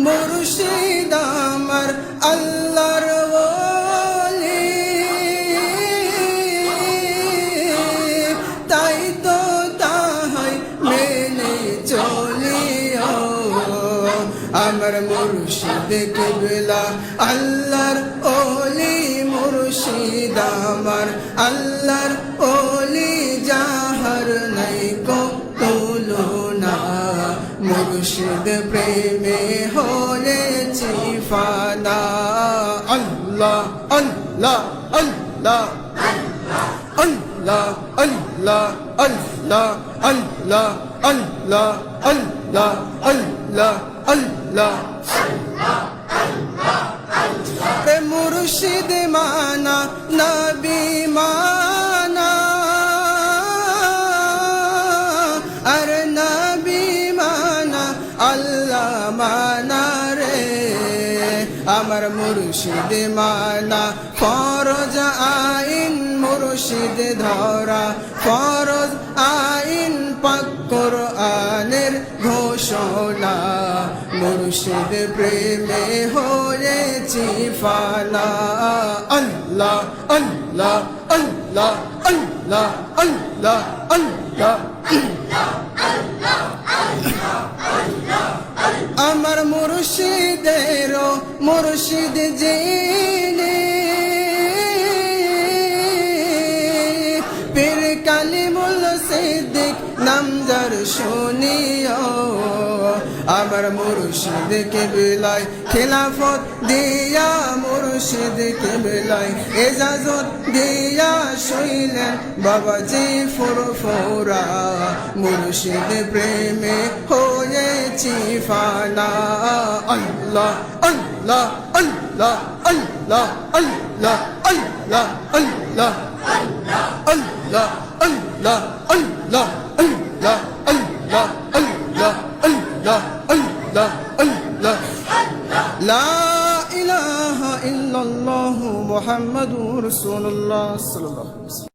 মুর্শিদ আমার আল্লাহর ওলি, তাই তো তাহাই মেনে চলিও। আমার মুর্শিদ কিবলা আল্লাহর ওলি, মুর্শিদ আমার আল্লাহর ওলি, যাহার নাই কো তুলনা। মুর্শিদ প্রেমে হয়েছি ফানা। আল্লাহ আল্লাহ আল্লাহ আল্লাহ আল্লাহ আল্লাহ আল্লাহ আল্লাহ আল্লাহ আল্লাহ আল্লাহ। মুর্শিদ মানা নবী মানা, আর নবী মানা আল্লাহ মানা রে। আমার মুর্শিদ মানা ফরজ আইন, মুর্শিদ ধরা ফরজ আইন, পাক কোরআনের ঘোষণা। মুর্শিদ প্রেমে হয়েছি ফানা। আল্লাহ আল্লাহ আল্লাহ আল্লাহ আল্লাহ আল্লাহ। আমার মুর্শিদেরও মুর্শিদ যিনি, পীর কালিমুল সিদ্দিক নাম যার শুনিও। আমার মুর্শিদ কিবলাই খিলাফত দিয়া, মুর্শিদ কিবলাই এজাজত দিয়া শুইলেন বাবাজি ফুরফুরা। মুর্শিদ প্রেমে হয়েছি ফানা। আল্লাহ আল্লাহ আল্লাহ আল্লাহ আল্লাহ আল্লাহ আল্লাহ আল্লাহ আল্লাহ আল্লাহ আল্লাহ আল্লাহ আল্লাহ আল্লাহ আল্লাহ আল্লাহ। লা ইলাহা ইল্লাল্লাহু মুহাম্মাদুর রাসূলুল্লাহ সাল্লাল্লাহু আলাইহি ওয়াসাল্লাম।